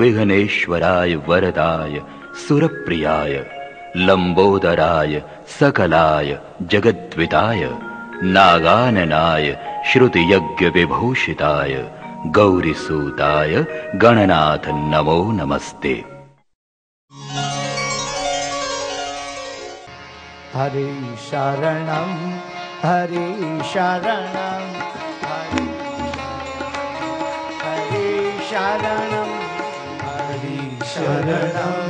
विघ्नेश्वराय वरदाय सुरप्रियाय लंबोदराय सकलाय जगद्विताय नागाननाय श्रुतियज्ञ विभूषिताय गौरीसूताय गणनाथ नमो नमस्ते। हरि शरणं हरि शरणं हरि शरणं हरि शरणं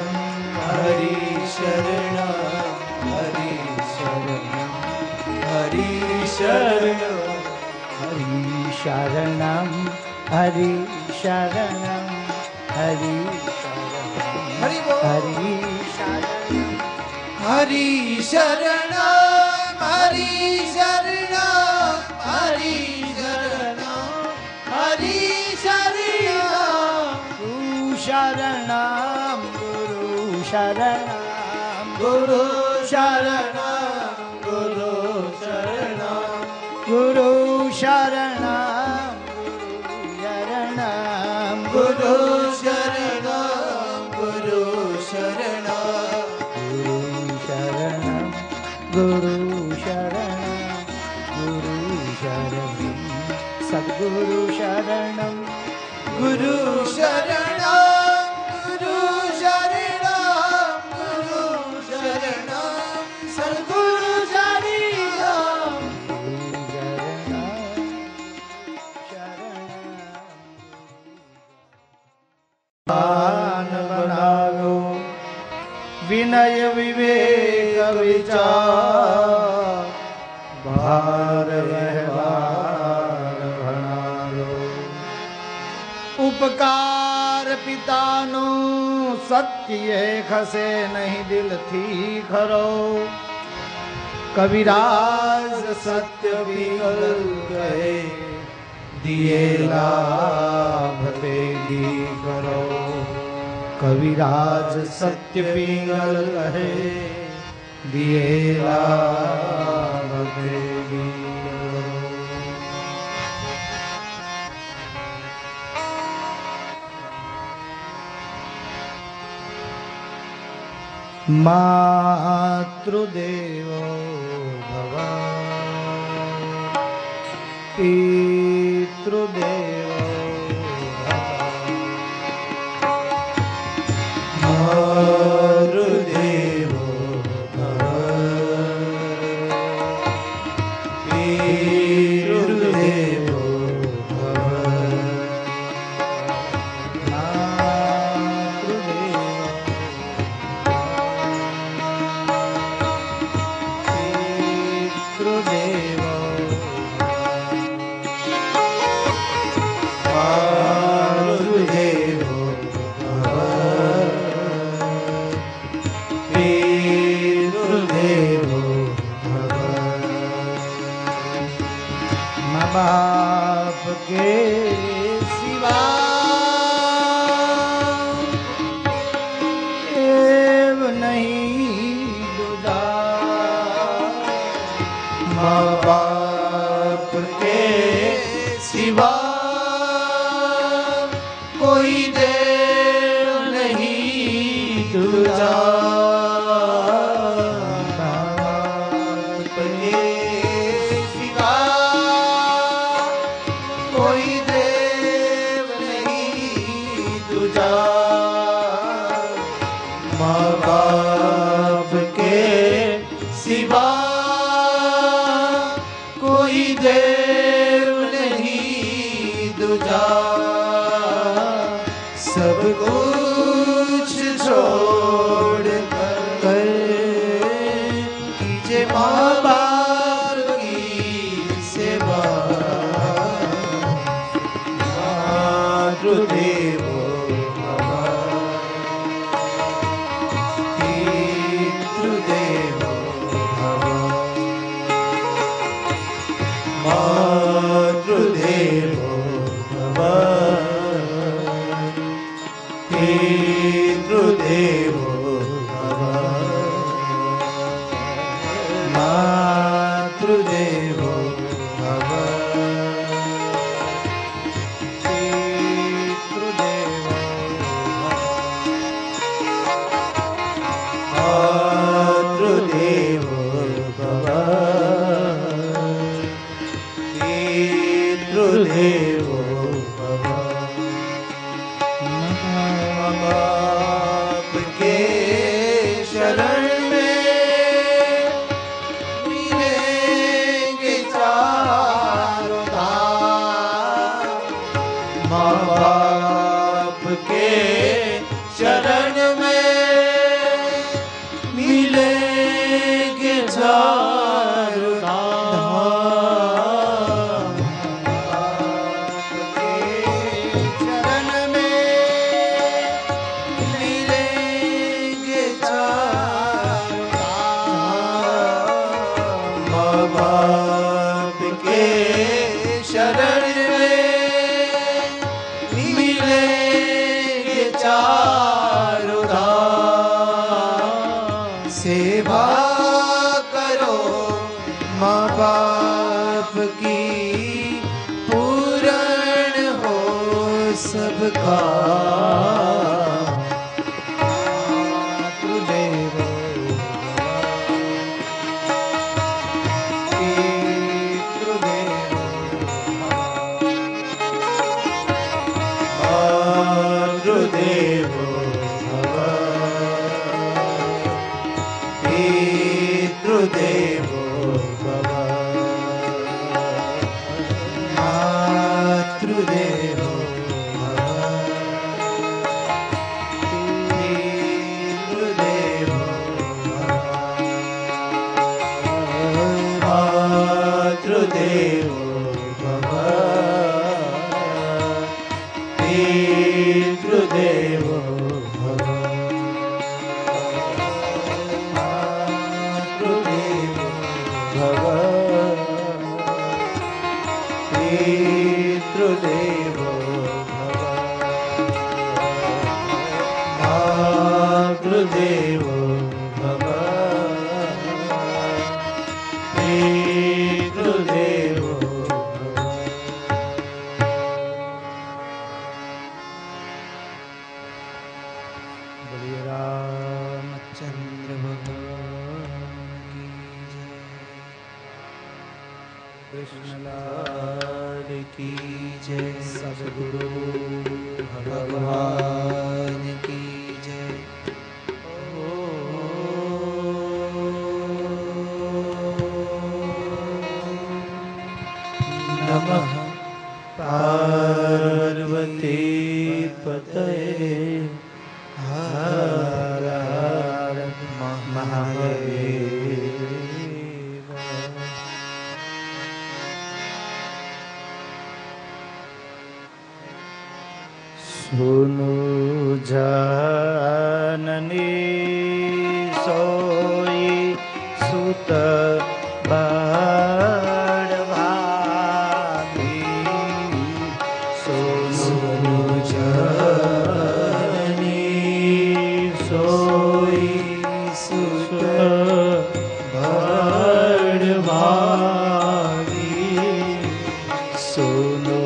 हरि शरणं हरि शरणं हरि शरणं हरि शरणं हरि शरणं हरि शरणं हरि शरणं हरि शरणं हरि शरणं हरि शरणं हरि शरणं गुरु शरणं गुरु शरणं गुरु शरणं गुरु शरणं गुरु शरणं गुरु शरणं गुरु शरणं गुरु शरणं गुरु शरणं सद्गुरु शरणं गुरु शरणं गुरु शरणं गुरु शरणं सद्गुरु शरणं बनाओ विनय विवेक विचार भार व्यवहार भणारो उपकार पितानो सत्य खसे नहीं दिल थी खरो कविराज सत्य विगल गए दिए लाभ तेगी करो कविराज सत्य पिंगल रहे दिए लाभ तेगी मातृदेवो भव पितृदेवो मातृदेवो भव पितृदेवो भव बाप के सिवा देव नहीं दूजा माँ बाप के सिवा कोई देव नहीं दूजा कोई सेवा करो माँ बाप की, पूर्ण हो सबका। सुनो जननी सोई सुत बड़भागी, सुनो जननी सोई सुत बड़भागी, सुनो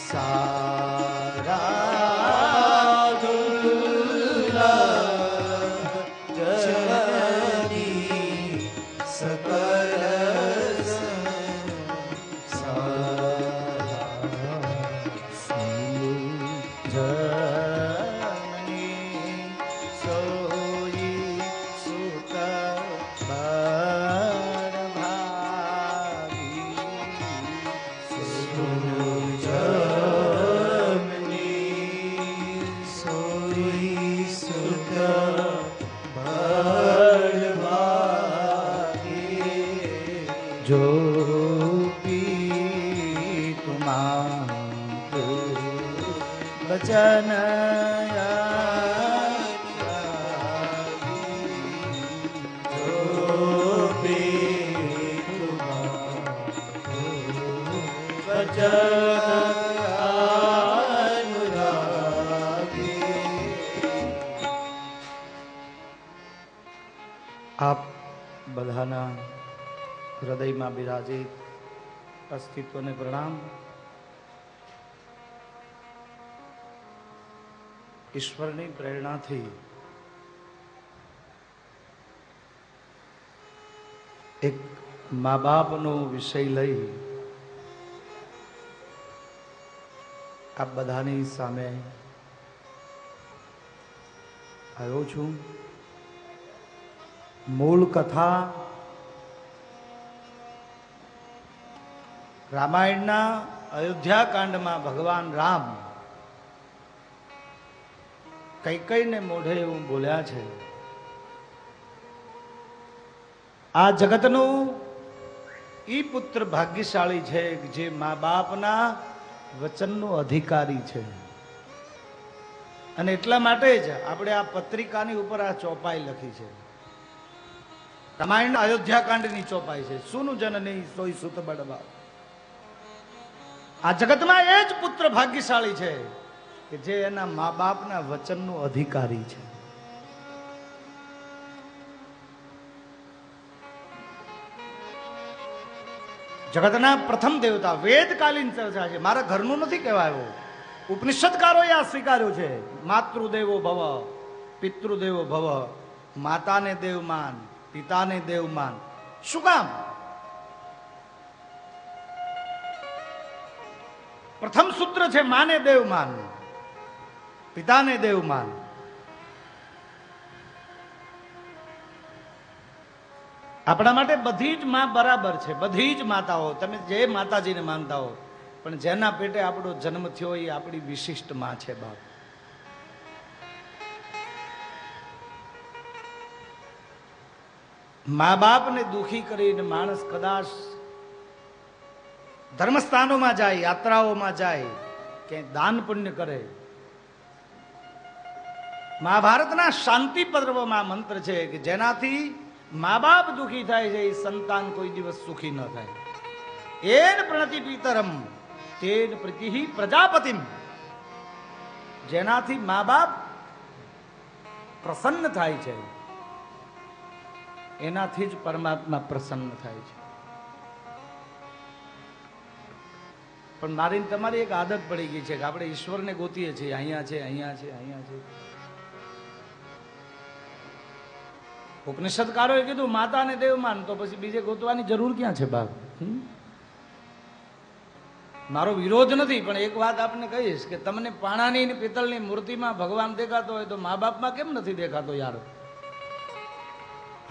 सारा दुर्लभ जो भी तुम्हारा वचन આપ બધાના હૃદયમાં બિરાજિત અસ્તિત્વને પ્રણામ. ઈશ્વરની પ્રેરણાથી એક મા બાપનો વિષય લઈ આપ બધાની સામે આવ્યો છું. મૂળ કથા રામાયણના અયોધ્યા કાંડમાં ભગવાન રામ કૈકેયીને મોઢે એવું બોલ્યા છે, આ જગતનું ઈ પુત્ર ભાગ્યશાળી છે જે મા બાપના વચનનો અધિકારી છે. અને એટલા માટે જ આપણે આ પત્રિકાની ઉપર આ ચોપાઈ લખી છે. રામાયણ અયોધ્યા કાંડની ચોપાઈ છે. સુનું જનની સોઈ સુત બળવા. આ જગતમાં એ જ પુત્ર ભાગ્યશાળી છે કે જે એના મા બાપના વચનનો અધિકારી છે. જગતના પ્રથમ દેવતા વેદકાલીન ચર્ચા છે. મારા ઘરનું નથી કહેવાયો. ઉપનિષદકારોએ આ સ્વીકાર્યું છે. માતૃદેવો ભવ, પિતૃદેવો ભવ, માતાને દેવમાન, પિતાને દેવમાન. શું કામ? પ્રથમ સૂત્ર છે માને દેવમાન, પિતાને દેવમાન. આપણા માટે બધી જ માં બરાબર છે. બધી જ માતાઓ, તમે જે માતાજીને માનતા હો, પણ જેના પેટે આપણો જન્મ થયો એ આપણી વિશિષ્ટ માં છે. બાપ મા બાપને દુખી કરીને માણસ કદાચ ધર્મસ્થાનોમાં જાય, યાત્રાઓમાં જાય, ક્યાંય દાન પુણ્ય કરે. મહાભારતના શાંતિ પર્વમાં મંત્ર છે કે જેનાથી મા બાપ દુખી થાય છે એ સંતાન કોઈ દિવસ સુખી ન થાય. એન પ્રણતિ પિતરમ તેન પ્રીતિ પ્રજાપતિમ. જેનાથી મા બાપ પ્રસન્ન થાય છે એનાથી જ પરમાત્મા પ્રસન્ન થાય છે. પણ મારી તમારી એક આદત પડી ગઈ છે કે આપણે ઈશ્વરને ગોતીએ છીએ. અહીંયા છે, અહીંયા છે, અહીંયા છે. ઉપનિષદકારોએ કીધું માતાને દેવમાન, તો પછી બીજે ગોતવાની જરૂર ક્યાં છે બાપ? મારો વિરોધ નથી, પણ એક વાત આપને કહીશ કે તમને પાણાની ને પિત્તળની મૂર્તિમાં ભગવાન દેખાતો હોય તો મા બાપમાં કેમ નથી દેખાતો યાર?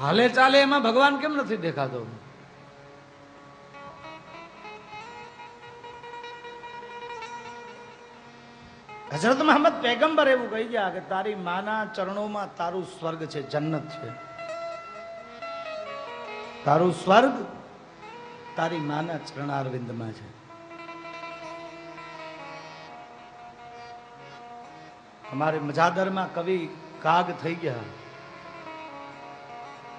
હાલે ચાલે એમાં ભગવાન કેમ નથી દેખાતો? હઝરત મોહમ્મદ પૈગંબર એવું કહી ગયા કે તારી માના ચરણોમાં તારું સ્વર્ગ છે, જન્નત છે. તારું સ્વર્ગ તારી માના ચરણારવિંદમાં છે. અમારે મજાદરમાં કવિ કાગ થઈ ગયા,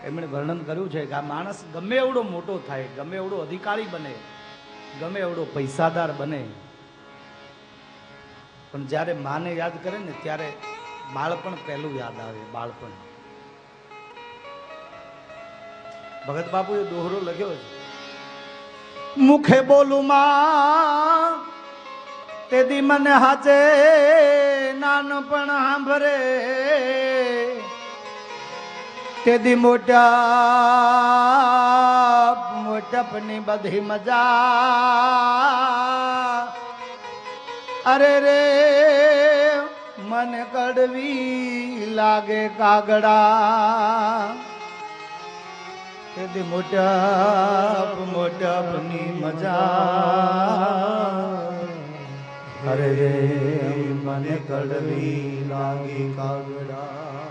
એમણે વર્ણન કર્યું છે કે આ માણસ ગમે એવડો મોટો થાય, ગમે એવડો અધિકારી બને, ગમે એવડો પૈસાદાર બને, પણ જ્યારે માને યાદ કરે ને ત્યારે બાળપણ પહેલું યાદ આવે. બાળપણ. ભગત બાપુએ દોહરો લખ્યો છે, મુખે બોલું માં તેદી મને હાચે નાનપણ સાંભરે, તેદી મોટપની બધી મજા. અરે રે મને કડવી લાગે કાગડા, તેદી મોટપની મજા. અરે રે મને કડવી લાગે કાગડા.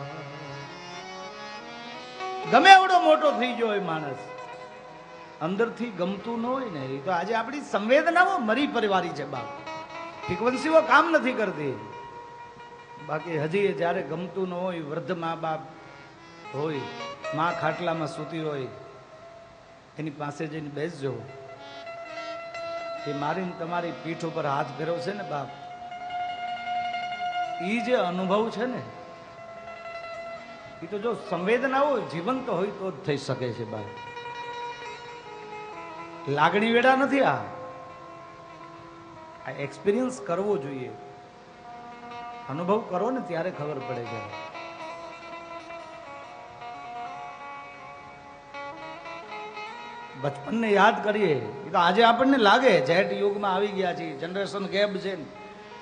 ગમે એવડો મોટો થઈ ગયો હોય માણસ, અંદરથી ગમતું ન હોય ને, એ તો આજે આપણી સંવેદનાઓ મરી પરિવારી છે બાપ. ફ્રીક્વન્સીઓ કામ નથી કરતી. બાકી હજી જ્યારે ગમતું ન હોય, વૃદ્ધ મા બાપ હોય, માં ખાટલામાં સૂતી હોય, એની પાસે જઈને બેસજો. એ મારીને તમારી પીઠ ઉપર હાથ ફેરવશે ને બાપ, એ જે અનુભવ છે ને, એ તો જો સંવેદનાઓ જીવંત હોય તો જ થઈ શકે છે બાપ. લાગણી વેડા નથી. આ એક્સપિરિયન્સ કરવો જોઈએ. અનુભવ કરો ને ત્યારે ખબર પડે છે. બચપનને યાદ કરીએ. એ તો આજે આપણને લાગે જેટ યુગમાં આવી ગયા છે, જનરેશન ગેપ છે,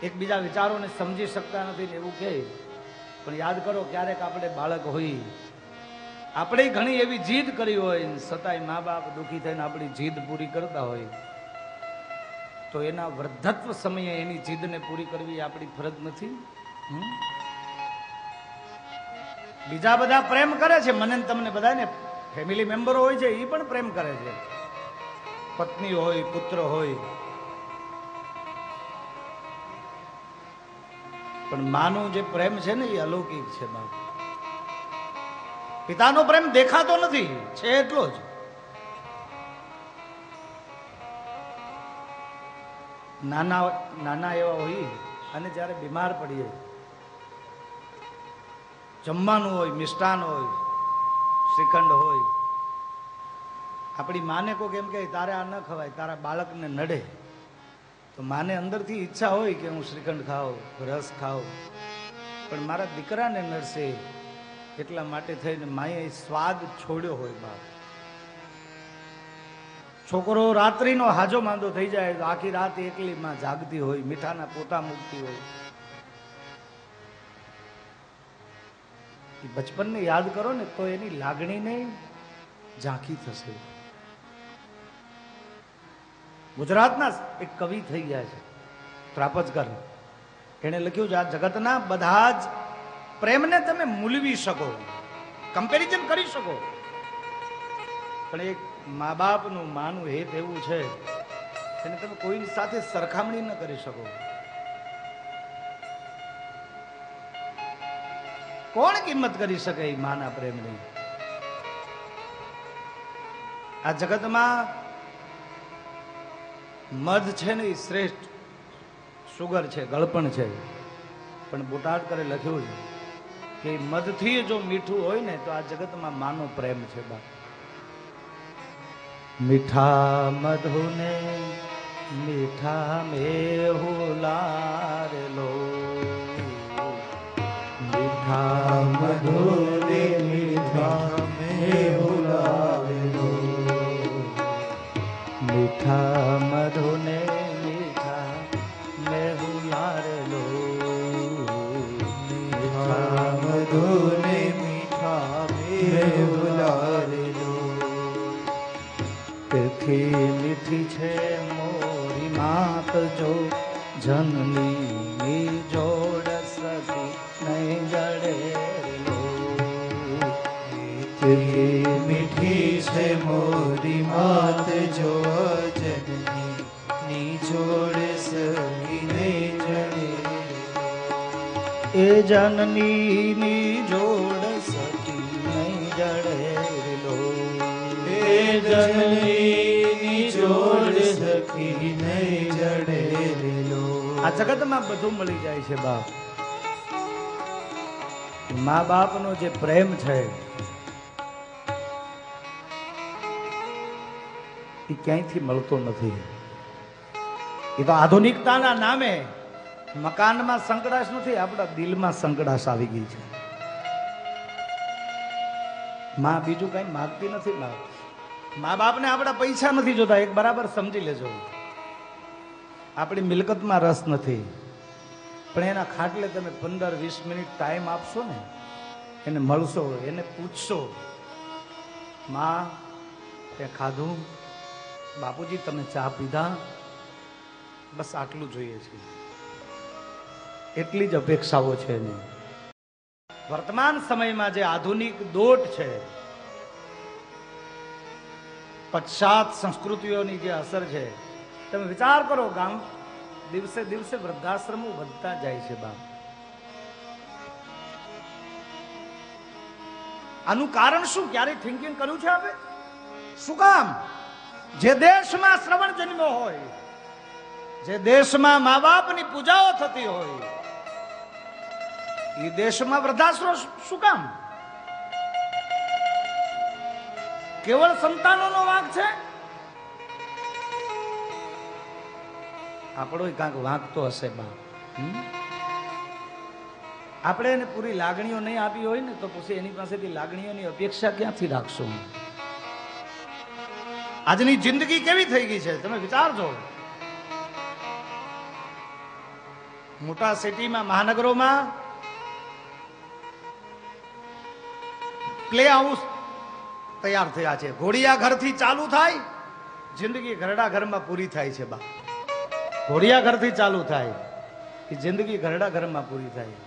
એકબીજા વિચારોને સમજી શકતા નથી ને એવું કહે. પણ યાદ કરો, ક્યારેક આપણે બાળક હોય, આપણે ઘણી એવી જીદ કરી હોય, છતાંય મા બાપ દુઃખી થઈને આપણી જીદ પૂરી કરતા હોય, તો એના વૃદ્ધત્વ સમયે એની જીદને પૂરી કરવી આપણી ફરજ નથી? બીજા બધા પ્રેમ કરે છે, મને તમને બધાને ફેમિલી મેમ્બરો હોય છે, એ પણ પ્રેમ કરે છે, પત્ની હોય, પુત્ર હોય, પણ માનો જે પ્રેમ છે ને, એ અલૌકિક છે બાપ. પિતાનો પ્રેમ દેખાતો નથી, છે એટલો જ. નાના એવા હોય અને જ્યારે બીમાર પડીએ, જમવાનું હોય, મિષ્ટાન હોય, શ્રીખંડ હોય, આપણી માને કોક એમ કે તારે આ ન ખવાય, તારા બાળકને નડે, તો માને અંદરથી ઈચ્છા હોય કે હું શ્રીખંડ ખાઉં, રસ ખાઉં, પણ મારા દીકરાને નડશે એટલા માટે થઈને માએ સ્વાદ છોડ્યો હોય બાપ. છોકરો રાત્રિનો હાજો માંદો થઈ જાય તો આખી રાત એકલી માં જાગતી હોય, મીઠાના પોતા મૂકતી હોય. બચપનને યાદ કરો ને તો એની લાગણીને ઝાંખી થશે. ગુજરાતના એક કવિ થઈ ગયા છે ત્રાપજકર, એને લખ્યું છે આ જગતના બધા જ પ્રેમને તમે મૂલવી શકો, કમ્પેરિઝન કરી શકો, પણ એક મા બાપનું માનું હેત એવું છે એને તમે કોઈની સાથે સરખામણી ન કરી શકો. કોણ કિંમત કરી શકે એ માના પ્રેમની? આ જગતમાં મધ છે ને એ શ્રેષ્ઠ સુગર છે, ગળપણ છે, પણ બોટાદકરે લખ્યું છે કે મધથી જો મીઠું હોય ને તો આ જગતમાં માનો પ્રેમ છે બા. મીઠા મધુને મીઠા મેહુલારેલો, મીઠા મધુને મીઠા મેહુલારેલો, મીઠા મધુને મીઠા મેહુલારેલો, મીઠા મધુને મીઠા મેહુલારેલો. તીખી મીઠી છે મોરી માત જો જનની જોડ સકી નહીં જડેલો. તીખી મીઠી છે મોરી માત જો જનની જોડ સકી નહીં જડેલો. એ જનની જોડ સકી નહીં જડેલો, એ જનની જોડ સખી નહીં જડેલો. આ જગતમાં બધું મળી જાય છે બાપ. મા બાપનો જે પ્રેમ છે એ ક્યાંયથી મળતો નથી. એ તો આધુનિકતાના નામે મકાનમાં સંકડાશ નથી, આપણા દિલમાં સંકડાશ આવી ગઈ છે. માં બીજું કઈ માગતી નથી. મા બાપને આપણા પૈસા નથી જોતા, એક બરાબર સમજી લેજો. આપણી મિલકતમાં રસ નથી, પણ એના ખાટલે તમે 15-20 મિનિટ ટાઈમ આપશો ને, એને મળશો, એને પૂછશો, માં તે ખાધું, બાપુજી તમે ચા પીધા, બસ આટલું જોઈએ છે. એટલી જ અપેક્ષાઓ છે એની. વર્તમાન સમયમાં જે આધુનિક દોટ છે પશ્ચાત સંસ્કૃતિઓની જે અસર છે, તમે વિચાર કરો, ગામ દિવસે દિવસે વૃદ્ધાશ્રમો વધતા જાય છે બાપ. આનું કારણ શું? ક્યારેય થિંકિંગ કર્યું છે આપે? શું કામ? જે દેશમાં શ્રવણ જન્મ્યો હોય, જે દેશમાં મા બાપની પૂજાઓ થતી હોય, એ દેશમાં વૃદ્ધાશ્રમ શું કામ? કેવળ સંતાનોનો વાંક છે? આપણો કાંક વાંક તો હશે બાપ. આપણે એને પૂરી લાગણીઓ નહીં આપી હોય ને, તો પછી એની પાસેથી લાગણીઓની અપેક્ષા ક્યાંથી રાખશું? આજની જિંદગી કેવી થઈ ગઈ છે તમે વિચારજો. મોટા સિટીમાં, મહાનગરોમાં પ્લે હાઉસ તૈયાર થયા છે. ઘોડિયા ઘરથી ચાલુ થાય, જિંદગી ઘરડા ઘરમાં પૂરી થાય છે બા. ઘોડિયા ઘરથી ચાલુ થાય, એ જિંદગી ઘરડા ઘરમાં પૂરી થાય.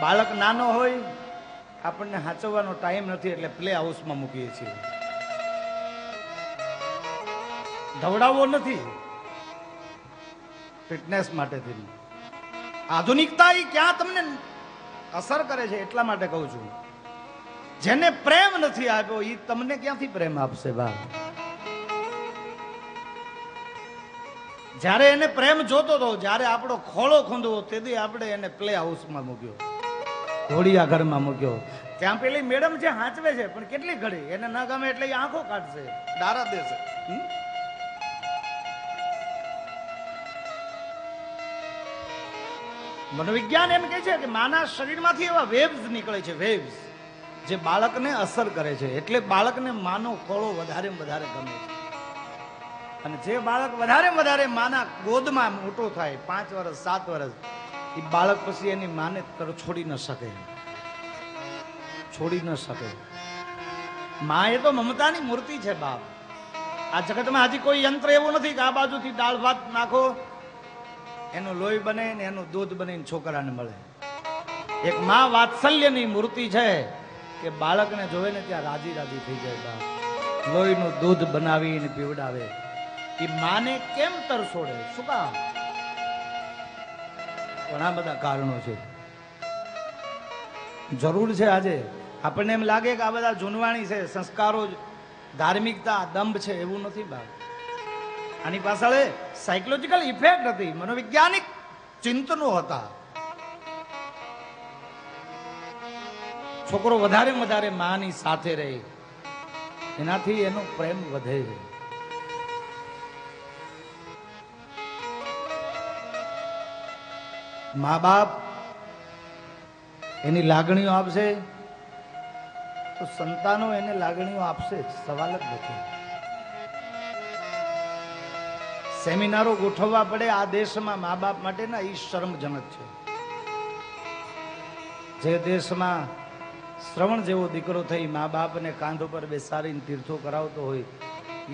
બાળક નાનો હોય, આપણને સાચવવાનો ટાઈમ નથી એટલે પ્લે હાઉસમાં મૂકીએ છીએ. ધવડાવવો નથી, ફિટનેસ માટેથી. આધુનિકતા એ ક્યાં તમને અસર કરે છે એટલા માટે કહું છું. જેને પ્રેમ નથી આપ્યો એ તમને ક્યાંથી પ્રેમ આપશે બા? જ્યારે એને પ્રેમ જોતો હતો, જ્યારે આપણો ખોળો ખૂંદવો, તેથી આપણે એને પ્લે હાઉસમાં મૂક્યો, ઘોડિયા ઘરમાં મૂક્યો. ત્યાં પેલી મેડમ છે હાંચવે છે, પણ કેટલી ઘડી એને ના ગમે એટલે એ આંખો કાઢશે, ડારા દેશે. મનોવિજ્ઞાન એમ કહે છે કે માના શરીરમાંથી એવા વેવ્સ નીકળે છે, વેવ્સ, જે બાળકને અસર કરે છે. એટલે બાળકને માનો ખોળો વધારે વધારે ગમે છે. અને જે બાળક વધારે માના ગોદમાં મોટો થાય, 5 વર્ષ 7 વર્ષ, એ બાળક પછી એની માને છોડી ન શકે, છોડી ન શકે. માં એ તો મમતાની મૂર્તિ છે બાપ. આ જગતમાં હજી કોઈ યંત્ર એવું નથી કે આ બાજુથી દાળ ભાત નાખો, એનું લોહી બને ને એનું દૂધ બનીને છોકરાને મળે. એક માં વાત્સલ્યની મૂર્તિ છે કે બાળકને જોવે ને ત્યાં રાજી રાજી થઈ જાય બાપ. લોહીનું દૂધ બનાવીને પીવડાવે. એ માને કેમ તરસોડે? શું કામ? ઘણા બધા કારણો છે. જરૂર છે. આજે આપણને એમ લાગે કે આ બધા જૂનવાણી છે, સંસ્કારો, ધાર્મિકતા, દંભ છે, એવું નથી બાપ. આની પાછળ સાયકોલોજીકલ ઇફેક્ટ હતી, મનોવૈજ્ઞાનિક ચિંતનો હતા. છોકરો વધારે માની સાથે રહે, એનાથી એનો પ્રેમ વધે છે. મા બાપ એની લાગણીઓ આપશે તો સંતાનો એને લાગણીઓ આપશે જ, સવાલ જ નથી. સેમિનારો ગોઠવવા પડે આ દેશમાં મા બાપ માટેના, એ શરમજનક છે. જે દેશમાં શ્રવણ જેવો દીકરો થઈ મા બાપને કાંધ ઉપર બેસાડીને તીર્થો કરાવતો હોય,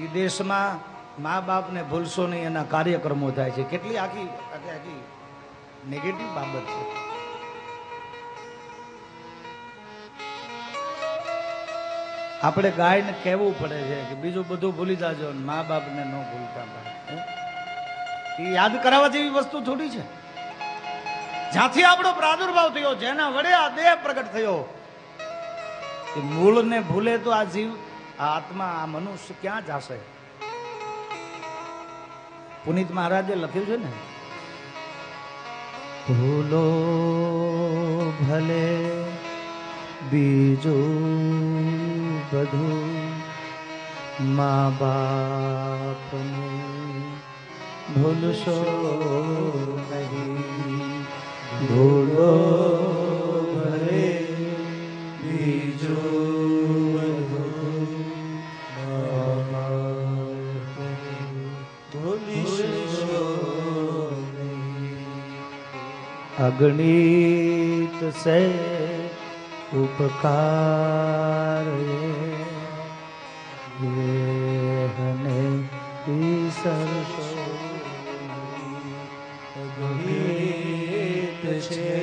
એ દેશમાં મા બાપને ભૂલશો નહીં એના કાર્યક્રમો થાય છે. કેટલી આખી નેગેટિવ બાબત છે. આપણે ગાયને કહેવું પડે છે કે બીજું બધું ભૂલી જાજો, મા બાપને ન ભૂલતા. એ યાદ કરાવવા જેવી વસ્તુ થોડી છે. જ્યાંથી આપણો પ્રાદુર્ભાવ થયો, જેના વડે આ દેહ પ્રગટ થયો, એ મૂળને ભૂલે તો આ જીવ, આ આત્મા, આ મનુષ્ય ક્યાં જશે? પુનિત મહારાજે લખ્યું છે ને, ભૂલો ભલે બીજું બધું, મા બાપનું ભૂલશો નહીં. ભૂલો ભલે બીજું બધું, મા બાપનું ભૂલશો નહીં. અગણિત સે ઉપકાર હને ઈશ્વર ગણિત છે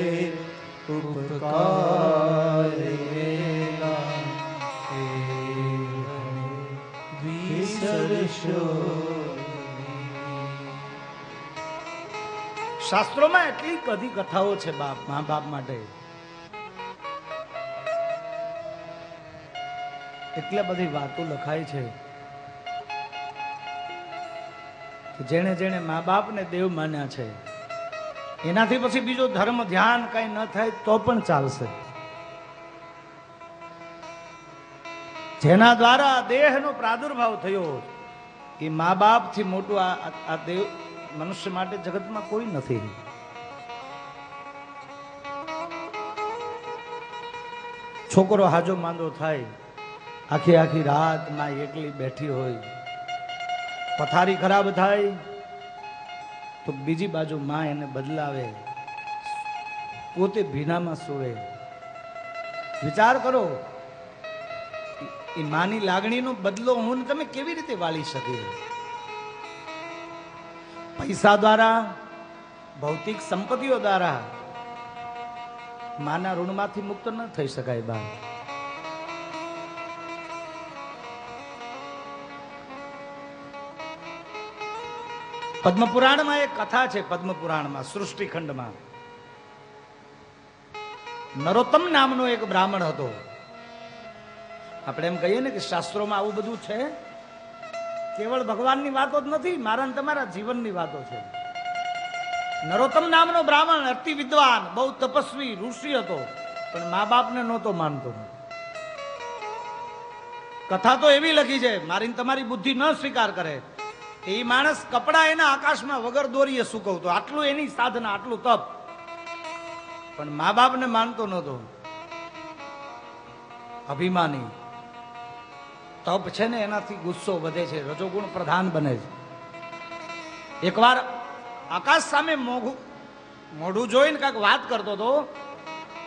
ઉપકાર સરસો. શાસ્ત્રોમાં એટલી બધી કથાઓ છે બાપ મા બાપ માટે, એટલી બધી વાતો લખાય છે કે જેણે જેણે મા બાપને દેવ માન્યા છે એનાથી પછી બીજો ધર્મ ધ્યાન કઈ ન થાય તો પણ ચાલશે. જેના દ્વારા દેહનો પ્રાદુર્ભાવ થયો એ મા બાપ થી મોટું આ દેવ મનુષ્ય માટે જગતમાં કોઈ નથી. છોકરો હાજો માંદો થાય, આખી આખી રાત માં એકલી બેઠી હોય, પથારી ખરાબ થાય તો બીજી બાજુ માં એને બદલાવે, પોતે ભીનામાં સૂવે. વિચાર કરો, એ માની લાગણીનો બદલો હું તમે કેવી રીતે વાળી શકીએ? પૈસા દ્વારા, ભૌતિક સંપત્તિઓ દ્વારા માના ઋણમાંથી મુક્ત ન થઈ શકાય. બા પદ્મપુરાણમાં એક કથા છે. પદ્મપુરાણમાં સૃષ્ટિખંડમાં નરોત્તમ નામનો એક બ્રાહ્મણ હતો. આપણે એમ કહીએ ને કે શાસ્ત્રોમાં આવું બધું છે, કેવળ ભગવાનની વાતો જ નથી, મારા ને તમારા જીવનની વાતો છે. નરોત્તમ નામનો બ્રાહ્મણ અતિ વિદ્વાન, બહુ તપસ્વી ઋષિ હતો, પણ મા બાપને નહોતો માનતો. કથા તો એવી લખી છે, મારી તમારી બુદ્ધિ ન સ્વીકાર કરે. એ માણસ કપડા એના આકાશમાં વગર દોરીએ સુકવતો, આટલું એની સાધના, આટલું તપ, પણ મા બાપને માનતો નહોતો. અભિમાની. તપ છે ને એનાથી ગુસ્સો વધે છે, રજોગુણ પ્રધાન બને છે. એકવાર આકાશ સામે મોઢું જોઈને કાંઈક વાત કરતો હતો,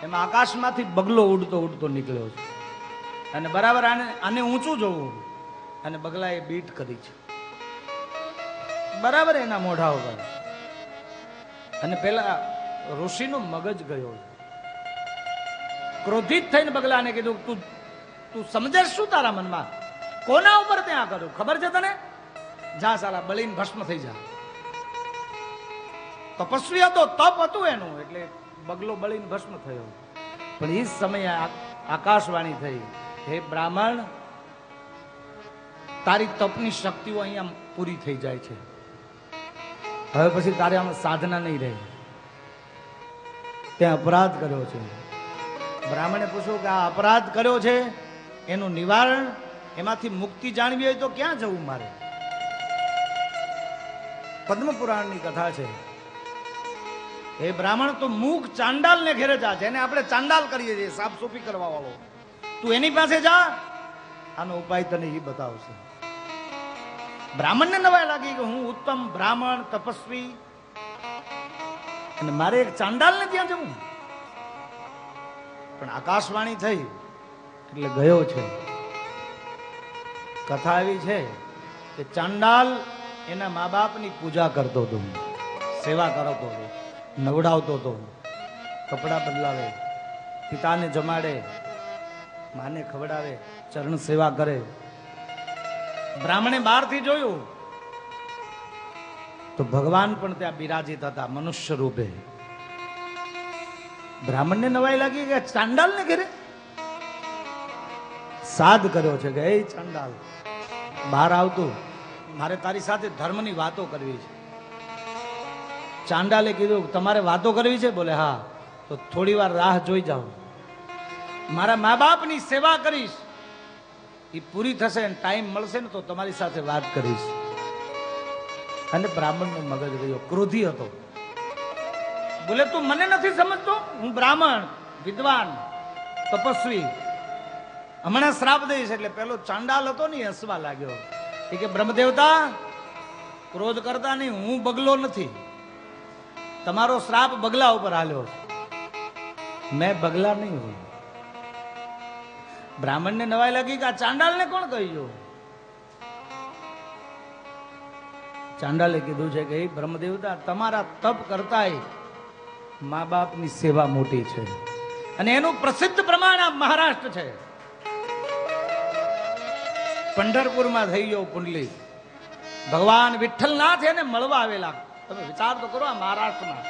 એમાં આકાશમાંથી બગલો ઉડતો ઉડતો નીકળ્યો છે, અને બરાબર આને ઊંચું જોવું, અને બગલાએ બીટ કરી છે બરાબર એના મોઢા ઉપર. અને પેલા ઋષિનો મગજ ગયો, ક્રોધિત થઈને બગલાને કીધું, તું સમજે શું તારા મનમાં? કોના ઉપર ત્યાં કર્યું ખબર છે તને? જા સાલા બળીને ભસ્મ થઈ જા. તપસ્વી હતો, તપ હતું એનું, એટલે બગલો બળીને ભસ્મ થયો. પણ એ સમયે આકાશવાણી થઈ, હે બ્રાહ્મણ, તારી તપની શક્તિઓ અહીંયા પૂરી થઈ જાય છે, હવે પછી તારે આમાં સાધના નહીં રહે, ત્યાં અપરાધ કર્યો છે. બ્રાહ્મણે પૂછ્યું કે આ અપરાધ કર્યો છે એનું નિવારણ, એમાંથી મુક્તિ જાણવી હોય તો ક્યાં જવું મારે? પદ્મપુરાણની કથા છે. એ બ્રાહ્મણ તો મૂક ચાંડાલ ને ઘેરે જા, જેને આપણે ચાંડાલ કરીએ છીએ, સાફ સૂફી કરવા વાળો, તું એની પાસે જા, આનો ઉપાય તને એ બતાવશે. બ્રાહ્મણને નવાઈ લાગી કે હું ઉત્તમ બ્રાહ્મણ તપસ્વી, અને મારે એક ચાંડાલ ને ત્યાં જવું? પણ આકાશવાણી થઈ એટલે ગયો છે. કથા એવી છે કે ચાંડાલ એના મા બાપની પૂજા કરતો હતો, સેવા કરતો હતો, નવડાવતો હતો, કપડા બદલાવે, પિતાને જમાડે, માને ખવડાવે, ચરણ સેવા કરે. બ્રાહ્મણે બહારથી જોયું તો ભગવાન પણ ત્યાં બિરાજિત હતા મનુષ્ય રૂપે. બ્રાહ્મણને નવાઈ લાગી કે ચાંડાલ ને ઘરે સાદ કર્યો છે કે એ ચાંડાલ બહાર આવતું, મારે તારી સાથે ધર્મની વાતો કરવી છે. ચાંડાલે કીધું તમારે વાતો કરવી છે? બોલે હા. તો થોડી વાર રાહ જોઈ જાઓ, મારા મા બાપની સેવા કરીશ, એ પૂરી થશે ને ટાઈમ મળશે ને તો તમારી સાથે વાત કરીશ. અને બ્રાહ્મણનો મગજ ગયો, ક્રોધી હતો. બોલે તું મને નથી સમજતો? હું બ્રાહ્મણ, વિદ્વાન, તપસ્વી, હમણાં શ્રાપ દઈશ. એટલે પેલો ચાંડાલ હતો ને હસવા લાગ્યો. એ કે બ્રહ્મદેવતા, ક્રોધ કરતા નહીં, હું બગલો નથી, તમારો શ્રાપ બગલા ઉપર હાલ્યો, મેં બગલા નહીં હું. બ્રાહ્મણને નવાઈ લાગી કે આ ચાંડાલને કોણ કહ્યું? ચાંડાલે કીધું છે કે બ્રહ્મદેવતા, તમારા તપ કરતાય મા બાપની સેવા મોટી છે, અને એનું પ્રસિદ્ધ પ્રમાણ આ મહારાષ્ટ્ર છે. પંઢરપુરમાં થઈ ગયો પુંડલી. ભગવાન વિઠ્ઠલનાથ એને મળવા આવેલા. તમે વિચાર તો કરો, આ મહારાષ્ટ્રમાં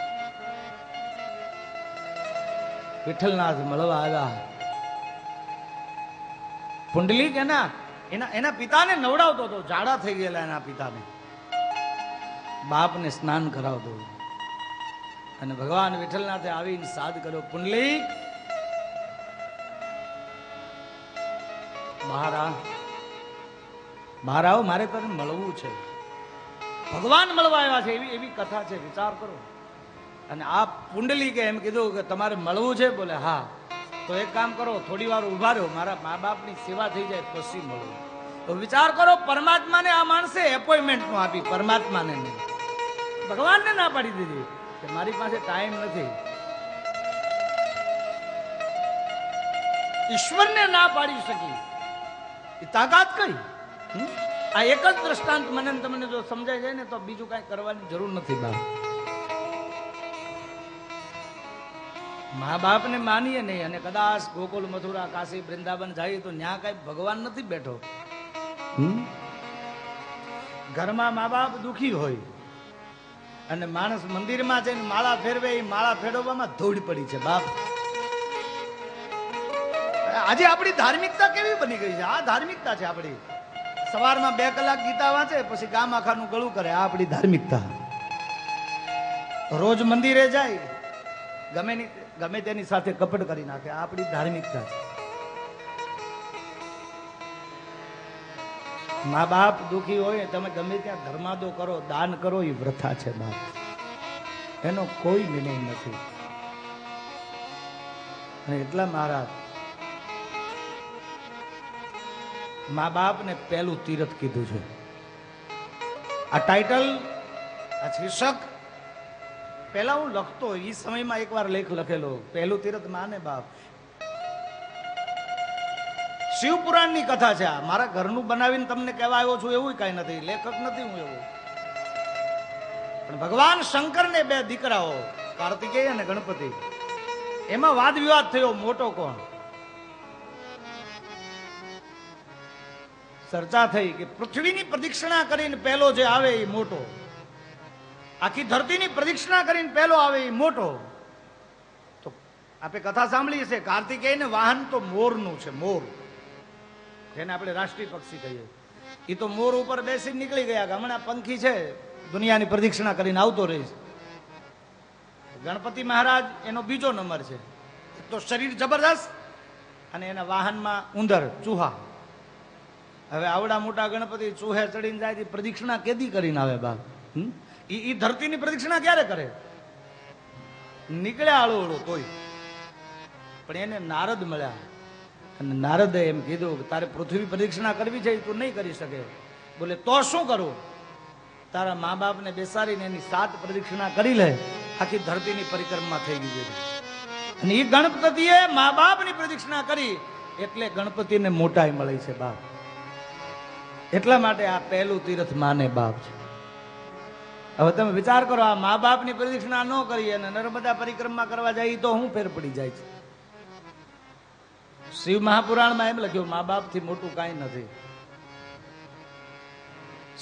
વિઠ્ઠલનાથ મળવા આવ્યા. પુંડલીક એના પિતાને નવડાવતો હતો. ઝાડા થઈ ગયેલા એના પિતાને. બાપને સ્નાન કરાવતો. અને ભગવાન વિઠ્ઠલનાથે આવીને સાદ કર્યો, પુંડલીક બહાર આવો, મારે તને મળવું છે. ભગવાન મળવા આવ્યા છે એવી કથા છે, વિચાર કરો. અને આ પુંડલીકે એમ કીધું કે તમારે મળવું છે? બોલે હા. તો એક કામ કરો, થોડી વાર ઉભા રહ્યો, મારા મા બાપની સેવા થઈ જાય પછી મળવું. તો વિચાર કરો, પરમાત્માને આ માણસે એપોઇન્ટમેન્ટ નું આપી, પરમાત્માને નહીં, ભગવાનને ના પાડી દીધી કે મારી પાસે ટાઈમ નથી. ઈશ્વરને ના પાડી શકી એ તાકાત કઈ? આ એક જ દ્રષ્ટાંત મને તમને જો સમજાય જાય ને તો બીજું કઈ કરવાની જરૂર નથી. બાપ મા બાપ ને માનીએ નહીં અને કદાચ ગોકુલ, મથુરા, કાશી, વૃંદાવન જાય તો ન્યા કઈ ભગવાન નથી બેઠો. ઘરમાં મા બાપ દુખી હોય અને માણસ મંદિરમાં જઈને માળા ફેરવે, એ માળા ફેરવવામાં ધૂળ પડી છે. બાપ આજે આપણી ધાર્મિકતા કેવી બની ગઈ છે? આ ધાર્મિકતા છે આપણી. સવારમાં 2 કલાક ગીતા વાંચે, પછી ગામ આખાનું ગળું કરે. આ આપણી ધાર્મિકતા. રોજ મંદિરે જાય, ગમે તેની સાથે કપટ કરી નાખે. આ આપણી ધાર્મિકતા છે. મા બાપ દુખી હોય, તમે ગમે ત્યાં ધર્માદો કરો, દાન કરો, એ વ્રથા છે. બાપ એનો કોઈ મિનિંગ નથી. અને એટલા મહારાજ મા બાપને પહેલું તીરથ કીધું છે. આ ટાઇટલ, આ શીર્ષક પહેલા હું લખતો, એ સમયમાં એકવાર લેખ લખેલો, પહેલું તીરથ માને બાપ. શિવપુરાણની કથા છે. આ મારા ઘરનું બનાવીને તમને કહેવા આવ્યો છું એવું કઈ નથી, લેખક નથી હું એવું. પણ ભગવાન શંકરને 2 દીકરાઓ, કાર્તિકેય અને ગણપતિ, એમાં વાદ વિવાદ થયો, મોટો કોણ. ચર્ચા થઈ કે પૃથ્વીની પ્રદક્ષિણા કરીને પહેલો જે આવે એ મોટો, આખી ધરતીની પ્રદક્ષિણા કરીને પહેલો આવે એ મોટો. તો આપણે કથા સાંભળી છે, કાર્તિકેયને વાહન તો મોરનું છે. મોર, જેને આપણે રાષ્ટ્રીય પક્ષી કહીએ, એ તો મોર ઉપર બેસી નીકળી ગયા કે હમણાં પંખી છે, દુનિયાની પ્રદક્ષિણા કરીને આવતો રહીશ. ગણપતિ મહારાજ એનો બીજો નંબર છે. તો શરીર જબરદસ્ત અને એના વાહનમાં ઉંદર, ચૂહા. હવે આવડા મોટા ગણપતિ ચૂહે ચડીને જાય, પ્રદક્ષિણા કેદી કરીને આવે બાપ? ઈ ધરતીની પ્રદક્ષિણા ક્યારે કરે? નીકળ્યા આળો તોય. પણ એને નારદ મળ્યા અને નારદે એમ કીધું કે તારે પૃથ્વી પ્રદક્ષિણા કરવી છે, તું નહીં કરી શકે. બોલે તો શું કરું? તારા મા બાપને બેસાડીને એની 7 પ્રદક્ષિણા કરી લે, આખી ધરતીની પરિક્રમા થઈ ગઈ. અને એ ગણપતિએ મા બાપની પ્રદક્ષિણા કરી એટલે ગણપતિને મોટાઈ મળી છે બાપ. એટલા માટે આ પહેલું તીર્થ માને બાપ છે. હવે તમે વિચાર કરો, આ મા બાપની પ્રદક્ષિણા ન કરીએ અને નર્મદા પરિક્રમા કરવા જાય તો હું ફેર પડી જાય છે. શિવ મહાપુરાણમાં એમ લખ્યું, મા બાપ થી મોટું કાંઈ નથી.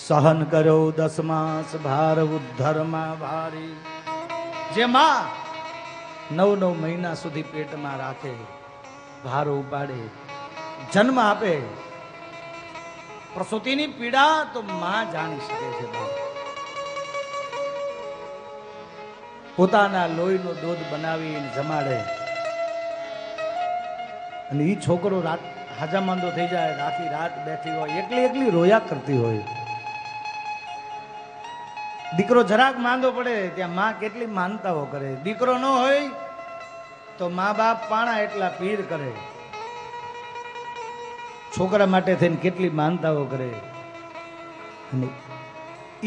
સહન કર્યો 10 માસ ભાર ઉદ્ધરમાં ભારી. જે માં 9 મહિના સુધી પેટમાં રાખે, ભારો ઉપાડે, જન્મ આપે, પ્રસૂતિની પીડા તો માં જાણી શકે છે. પોતાના લોહીનું દૂધ બનાવીને જમાડે અને એ છોકરો રાત હાજા માંદો થઈ જાય, આખી રાત બેઠી હોય, એકલી રોયા કરતી હોય. દીકરો જરાક માંદો પડે ત્યાં માં કેટલી માનતાઓ કરે. દીકરો ન હોય તો મા બાપ પાણા એટલા પીર કરે, છોકરા માટે થઈને કેટલી માનતાઓ કરે. અને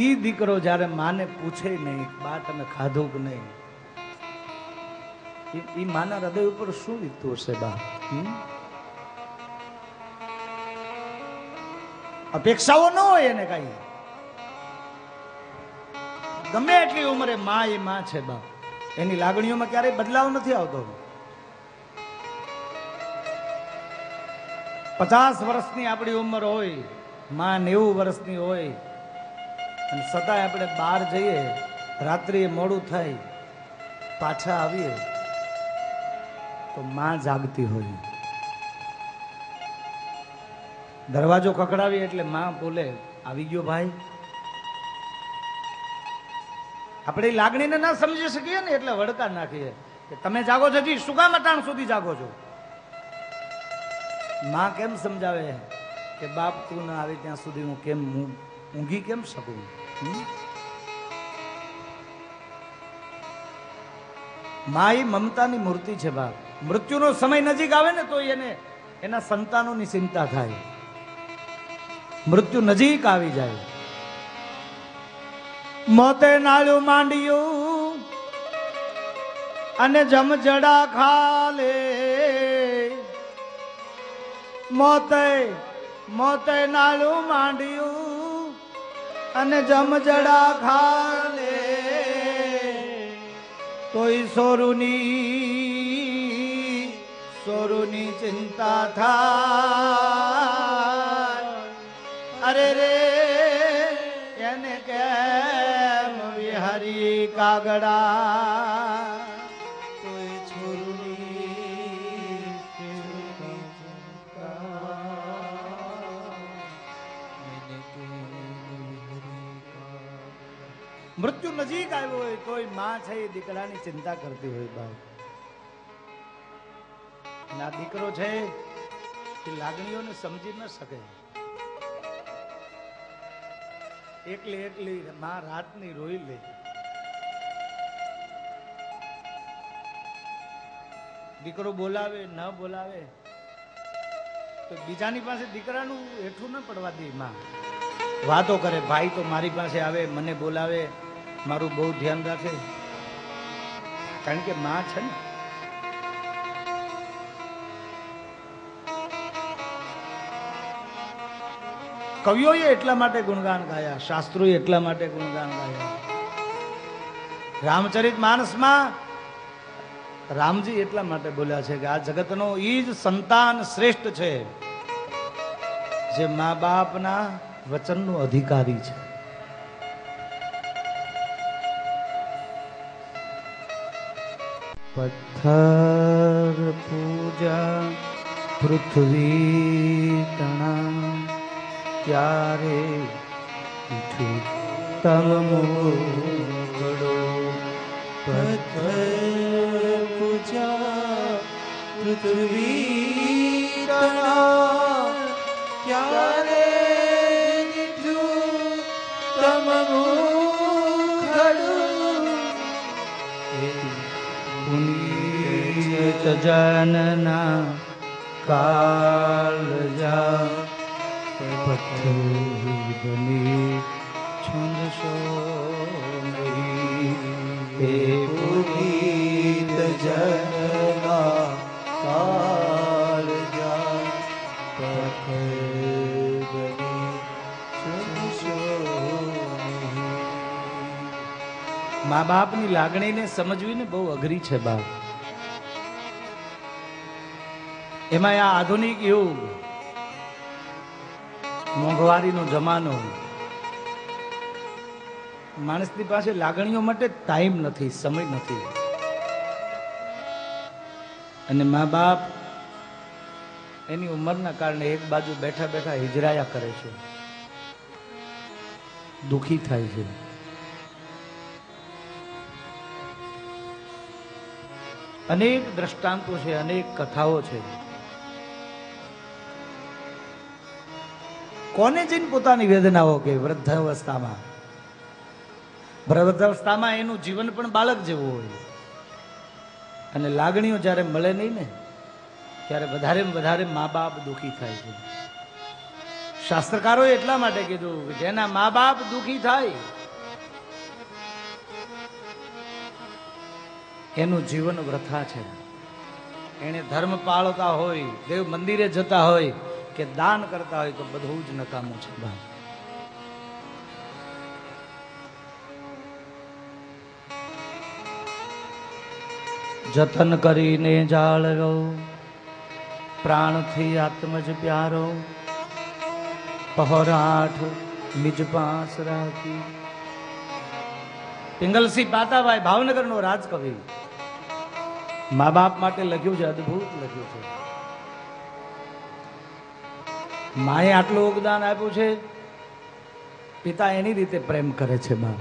ઈ દીકરો જયારે માને પૂછે નહીં, બા તમે ખાધું કે નહીં, ઈ માના હૃદય ઉપર શું વીતતું હશે બા? અપેક્ષાઓ ન હોય એને કઈ. ગમે એટલી ઉંમરે માં એ માં છે બા. એની લાગણીઓમાં ક્યારેય બદલાવ નથી આવતો. 50 વર્ષની આપણી ઉંમર હોય માં 90 વર્ષની હોય અને છતાંય આપણે બહાર જઈએ, રાત્રિએ મોડું થાય, પાછા આવીએ તો માં જાગતી હોય. દરવાજો ખખડાવીએ એટલે માં બોલે, આવી ગયો ભાઈ. આપણે એ લાગણીને ના સમજી શકીએ ને એટલે વડકા નાખીએ કે તમે જાગો છો જી, શું કામ અટાણ સુધી જાગો છો? માં કેમ સમજાવે કે બાપ તું ના આવે ત્યાં સુધી હું કેમ ઊંઘી કેમ શકું? માં એ મમતાની મૂર્તિ છે બાપ. મૃત્યુનો સમય નજીક આવે ને તો એને એના સંતાનોની ચિંતા થાય. મૃત્યુ નજીક આવી જાય, મોતે નાળ્યું માંડ્યું અને જમજડા ખાલે, મોતે નાળ્યું માંડ્યું અને જમજડા ખાલે, તોય સોરુની ચિંતા થાય. અરે રે એને કેમ વિહારી કાગડા, તોય છોરુની મૃત્યુ નજીક આવ્યો હોય તોય માં છે એ દીકરાની ચિંતા કરતી હોય બાપ. ના દીકરો છે એ લાગણીઓને સમજી ન શકે. એકલી માં રાતની રોઈ લે. દીકરો બોલાવે ન બોલાવે તો બીજાની પાસે દીકરાનું હેઠું ન પડવા દે. માં વાતો કરે, ભાઈ તો મારી પાસે આવે, મને બોલાવે, મારું બહુ ધ્યાન રાખે, કારણ કે માં છે ને. કવિઓએ એટલા માટે ગુણગાન ગાયા, શાસ્ત્રોએ એટલા માટે ગુણગાન ગાયા. રામચરિત માનસમાં રામજી એટલા માટે બોલ્યા છે કે આ જગતનો ઈ જ સંતાન શ્રેષ્ઠ છે જે મા બાપના વચનનો અધિકારી છે. પથ્થર પૂજા પૃથ્વી તણા, ત્યારે તમ મોગડો. પથ્થર પૂજા પૃથ્વી તણા, ત્યારે તમ મોગડો. પુનિત જનના કાળજા, પથ્થર બની છંદશો નહીં. હે પુનીત જનના કાળજા, પથ્થર બની છંદશો નહીં. મા બાપની લાગણીને સમજવી ને બહુ અઘરી છે બાપ. એમાં આ આધુનિક યુગ, મોંઘવારીનો જમાનો, માણસની પાસે લાગણીઓ માટે ટાઈમ નથી, સમય નથી. અને મા બાપ એની ઉંમરના કારણે એક બાજુ બેઠા બેઠા હિજરાયા કરે છે, દુખી થાય છે. અનેક દ્રષ્ટાંતો છે, અનેક કથાઓ છે. કોને જઈને પોતાની વેદનાઓ કે વૃદ્ધાવસ્થામાં એનું જીવન પણ બાળક જેવું હોય. અને લાગણીઓ જ્યારે મળે નહીં ને ત્યારે વધારે મા બાપ દુઃખી થાય છે. શાસ્ત્રકારોએ એટલા માટે કીધું કે જેના મા બાપ દુઃખી થાય એનું જીવન વૃથા છે. એને ધર્મ પાળતા હોય, દેવ મંદિરે જતા હોય કે દાન કરતા હોય તો બધું જ નકામું છે. જતન કરીને જાળવો પ્રાણથી આત્મજ પ્યારો, પહોરાઠ નિજ પાસ રાખી. પિંગલસિંહ પાતાભાઈ ભાવનગરનો રાજકવિ, મા બાપ માટે લખ્યું છે, અદ્ભુત લખ્યું છે. માએ આટલું યોગદાન આપ્યું છે, પિતા એની રીતે પ્રેમ કરે છે. બા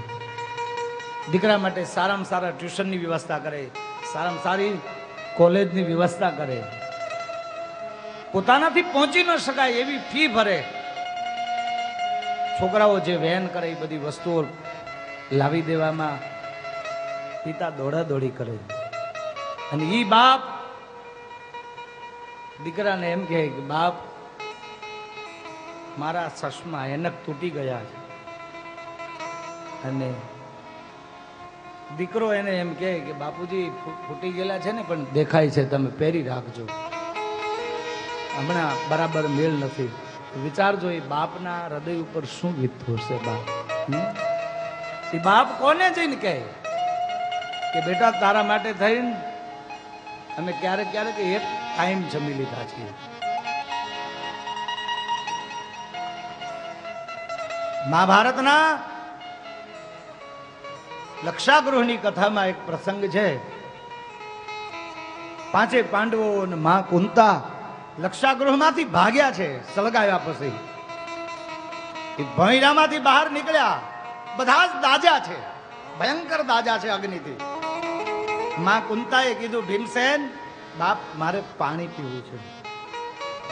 દીકરા માટે સારામાં સારા ટ્યુશનની વ્યવસ્થા કરે, સારામાં સારી કોલેજની વ્યવસ્થા કરે, પોતાનાથી પહોંચી ન શકાય એવી ફી ભરે. છોકરાઓ જે વેન કરે એ બધી વસ્તુઓ લાવી દેવામાં પિતા દોડા દોડી કરે. અને ઈ બાપ દીકરાને એમ કહે કે બાપ મારા ચશ્મા એનક તૂટી ગયા છે. અને દીકરો એને એમ કહે કે બાપુજી ફૂટી ગયેલા છે ને પણ દેખાય છે, તમે પહેરી રાખજો, હમણાં બરાબર મેળ નથી. વિચારજો એ બાપના હૃદય ઉપર શું વીતતું હશે. બાપ એ બાપ કોને જઈને કહે કે બેટા તારા માટે થઈને અમે ક્યારેક ક્યારેક એક ટાઈમ જમી લીધા છીએ. મહાભારતના લક્ષાગૃહની કથામાં એક પ્રસંગ છે. પાંચે પાંડવો અને મા કુંતા લક્ષાગૃહમાંથી ભાગ્યા છે. સળગાવ્યા પછી એ ભૈરામાંથી બહાર નીકળ્યા, બધા જ દાજા છે, ભયંકર દાજા છે અગ્નિથી. મા કુંતાએ કીધું ભીમસેન બાપ મારે પાણી પીવું છે.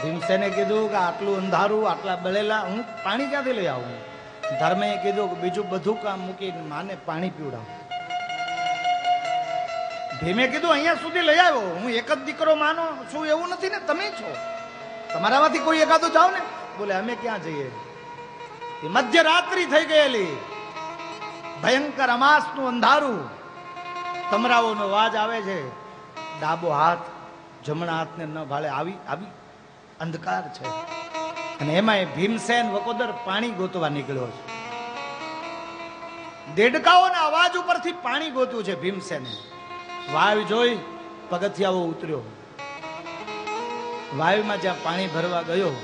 ભીમસેને કીધું કે આટલું અંધારું, આટલા બળેલા, હું પાણી ક્યાંથી લઈ આવું? ધર્મે કીધું કે બીજું બધું કામ મૂકીને માને પાણી પીવડાવ. ભીમે કીધું અહીંયા સુધી લઈ આવ્યો, હું એક જ દીકરો માનો છું એવું નથી ને, તમે છો, તમારામાંથી કોઈ એકાદો જાઓ ને. બોલે અમે ક્યાં જઈએ? એ મધ્યરાત્રિ થઈ ગયેલી, ભયંકર અમાસનું અંધારું, તમરાઓનો અવાજ આવે છે, ડાબો હાથ જમણા હાથને ન ભાળે આવી આવી અંધકાર છે. અને એમાં ભીમસેન વકોદર પાણી ગોતવા નીકળ્યો છે. દેડકાઓના અવાજ ઉપરથી પાણી ગોતું છે ભીમસેને. વાયુ જોઈ પગથિયાઓ ઉતર્યો. વાયુમાં જ્યાં પાણી ભરવા ગયો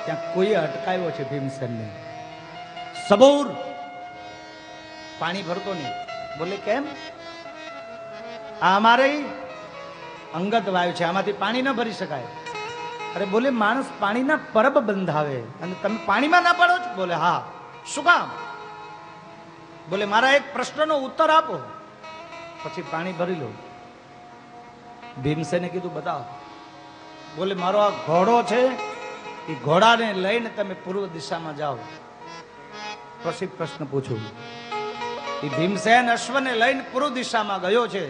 ત્યાં કોઈએ અટકાવ્યો છે ભીમસેનને. સબૂર પાણી ભરતો નહીં. બોલે કેમ? આ અમારે અંગત વાયુ છે, આમાંથી પાણી ન ભરી શકાય. અરે બોલે માણસ પાણીના પરબ બંધાવે અને તમે પાણીમાં ના પાડો છો? બોલે હા. શું કામ? બોલે મારા એક પ્રશ્નનો ઉત્તર આપો પછી પાણી ભરી લો. ભીમસેને કીધું બતાવો. બોલે મારો આ ઘોડો છે, એ ઘોડાને લઈને તમે પૂર્વ દિશામાં જાઓ પછી પ્રશ્ન પૂછું. એ ભીમસેન અશ્વને લઈને પૂર્વ દિશામાં ગયો છે.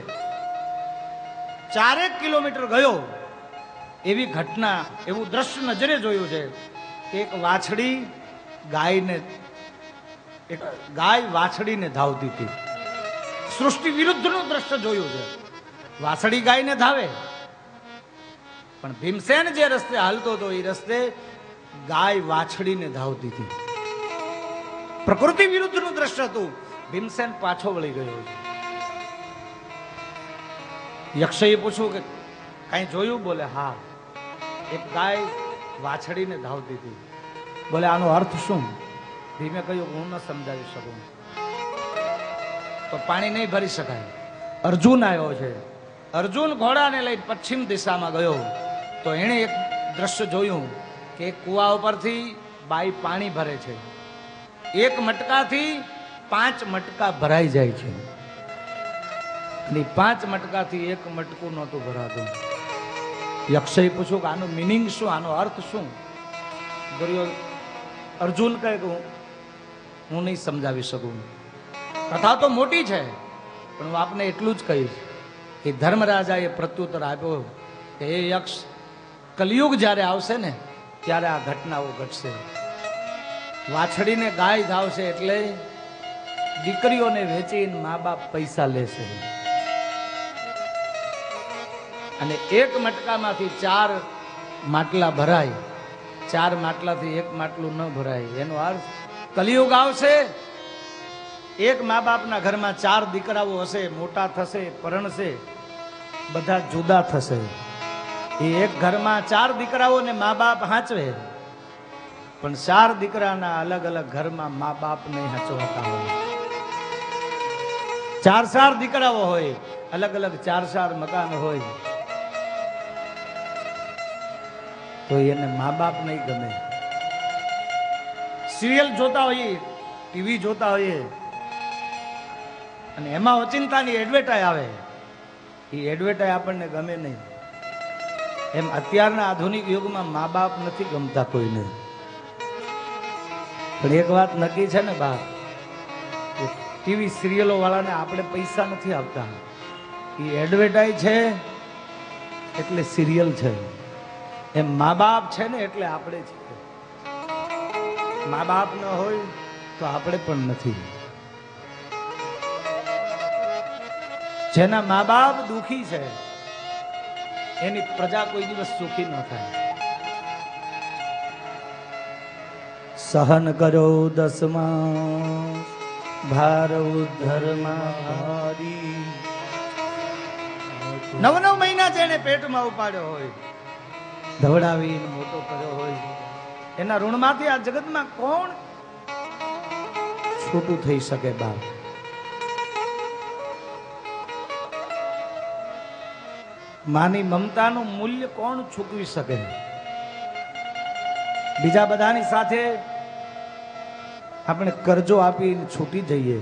4 કિલોમીટર ગયો, એવી ઘટના, એવું દ્રશ્ય નજરે જોયું છે. એક વાછડી ગાયને, એક ગાય વાછડીને ધાવતી હતી. સૃષ્ટિ વિરુદ્ધનું દ્રશ્ય જોયું છે. વાછડી ગાયને ધાવે, પણ ભીમસેન જે રસ્તે હાલતો હતો એ રસ્તે ગાય વાછડીને ધાવતી હતી. પ્રકૃતિ વિરુદ્ધનું દ્રશ્ય હતું. ભીમસેન પાછો વળી ગયો છે. યક્ષએ પૂછ્યું કે કઈ જોયું? બોલે હા, એક ગાય વાછડીને ધાવતી હતી. બોલે આનો અર્થ શું? ભીમે કહ્યું હું ન સમજાવી શકું, તો પાણી નહીં ભરી શકાય. અર્જુન આવ્યો છે. અર્જુન ઘોડાને લઈ પશ્ચિમ દિશામાં ગયો તો એણે એક દ્રશ્ય જોયું કે એક કુવા ઉપરથી બાઈ પાણી ભરે છે. એક મટકાથી 5 મટકા ભરાઈ જાય છે. અને 5 મટકાથી એક મટકું નહોતું ભરાતું. યક્ષએ પૂછ્યું કે આનું મિનિંગ શું, આનો અર્થ શું? અર્જુન કહે કે હું નહીં સમજાવી શકું. કથા તો મોટી છે પણ હું આપને એટલું જ કહીશ કે ધર્મરાજાએ પ્રત્યુત્તર આપ્યો કે એ યક્ષ, કલિયુગ જ્યારે આવશે ને ત્યારે આ ઘટનાઓ ઘટશે. વાછડીને ગાય ધાવશે એટલે દીકરીઓને વેચીને મા બાપ પૈસા લેશે. અને એક મટકામાંથી 4 માટલા ભરાય, 4 માટલાથી એક માટલું ન ભરાય. એનો અર્થ કલિયુગ આવશે, એક મા બાપના ઘરમાં 4 દીકરાઓ હશે, મોટા થશે, પરણશે, બધા જુદા થશે. એ એક ઘરમાં 4 દીકરાઓને મા બાપ હાંચવે પણ 4 દીકરાના અલગ અલગ ઘરમાં મા બાપ નહીં હચવાતા હોય. 4 દીકરાઓ હોય, અલગ અલગ 4 મકાન હોય, તો એને મા બાપ નહીં ગમે. સિરિયલ જોતા હોઈએ, ટીવી જોતા હોઈએ, અને એમાં ઓચિંતાની એડવર્ટાઈઝ આવે, એ એડવર્ટાઈઝ આપણને ગમે નહીં. એમ અત્યારના આધુનિક યુગમાં મા બાપ નથી ગમતા કોઈને. પણ એક વાત નક્કી છે ને બાપ, ટીવી સિરિયલો વાળાને આપણે પૈસા નથી આપતા. એ એડવર્ટાઈઝ છે એટલે સિરિયલ છે. એમ મા બાપ છે ને એટલે આપણે છીએ. મા બાપ ન હોય તો આપણે પણ નથી. જેના મા બાપ દુખી છે એની પ્રજા કોઈ દિવસ સુખી ન થાય. સહન કરો 10 માસ ભાર ઉદ્ધરમાં ભારી. 9 મહિના જેને પેટમાં ઉપાડ્યો હોય, ધવડાવીને મોટો કર્યો હોય, એના ઋણમાંથી આ જગતમાં કોણ છૂટું થઈ શકે બાપ? માની મમતાનું મૂલ્ય કોણ ચૂકવી શકે? બીજા બધાની સાથે આપણે કરજો આપીને છૂટી જઈએ,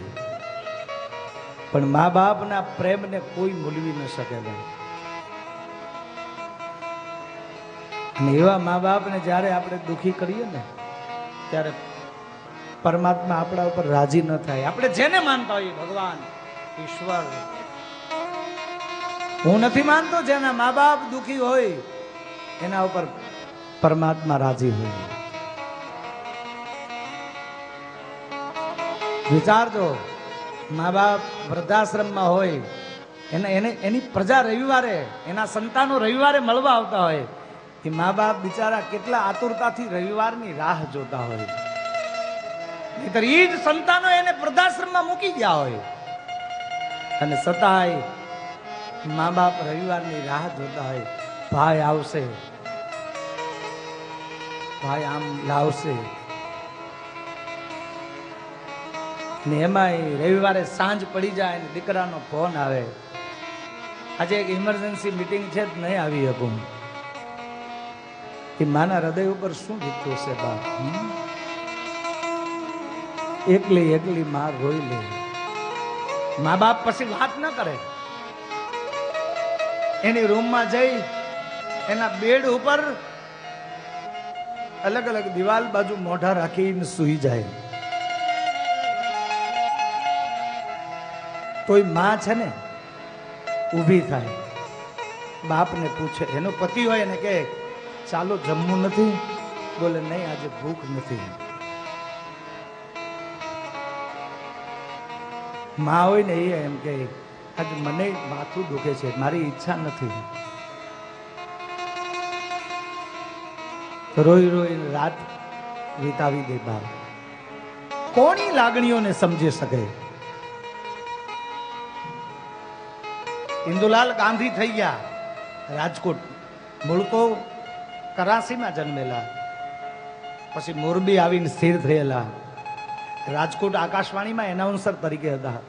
પણ મા બાપના પ્રેમને કોઈ મૂલવી ન શકે. અને એવા મા બાપને જ્યારે આપણે દુખી કરીએ ને, ત્યારે પરમાત્મા આપણા ઉપર રાજી ન થાય. આપણે જેને માનતા હોઈએ, ભગવાન, ઈશ્વર, હું નથી માનતો જેના મા બાપ દુખી હોય એના ઉપર પરમાત્મા રાજી હોય. વિચારજો, મા બાપ વૃદ્ધાશ્રમમાં હોય, એની પ્રજા રવિવારે, એના સંતાનો રવિવારે મળવા આવતા હોય, એ મા બાપ બિચારા કેટલા આતુરતાથી રવિવારની રાહ જોતા હોય. નહીતર એ જ સંતાનો એને વૃદ્ધાશ્રમમાં મૂકી ગયા હોય, અને છતાંય મા બાપ રવિવારની રાહ જોતા હોય. ભાઈ આવશે, ભાઈ આમ લાવશે. ને એમાં રવિવારે સાંજ પડી જાય ને દીકરાનો ફોન આવે, આજે એક ઇમરજન્સી મીટિંગ છે, નહીં આવી શકું. એ માના હૃદય ઉપર શું વીતતું છે બાપ? એકલી માં રોઈ લે. મા બાપ પછી વાત ન કરે. એની રૂમમાં જઈ એના બેડ ઉપર અલગ અલગ દિવાલ બાજુ મોઢા રાખીને સૂઈ જાય. તોય માં છે ને ઊભી થાય, બાપને પૂછે. એનો પતિ હોય એને કે ચાલો જમવું નથી? બોલે નહીં, આજે ભૂખ નથી. માં હોય ને એ એમ કે આજે મને માથું દુખે છે, મારી ઈચ્છા નથી. રોઈ રોઈને રાત વિતાવી દે બાપ. કોની લાગણીઓને સમજી શકે? ઇન્દુલાલ ગાંધી થઈ ગયા રાજકોટ. મૂળ તો કરાચીમાં જન્મેલા, પછી મોરબી આવીને સ્થિર થયેલા. રાજકોટ આકાશવાણીમાં એનાઉન્સર તરીકે હતા.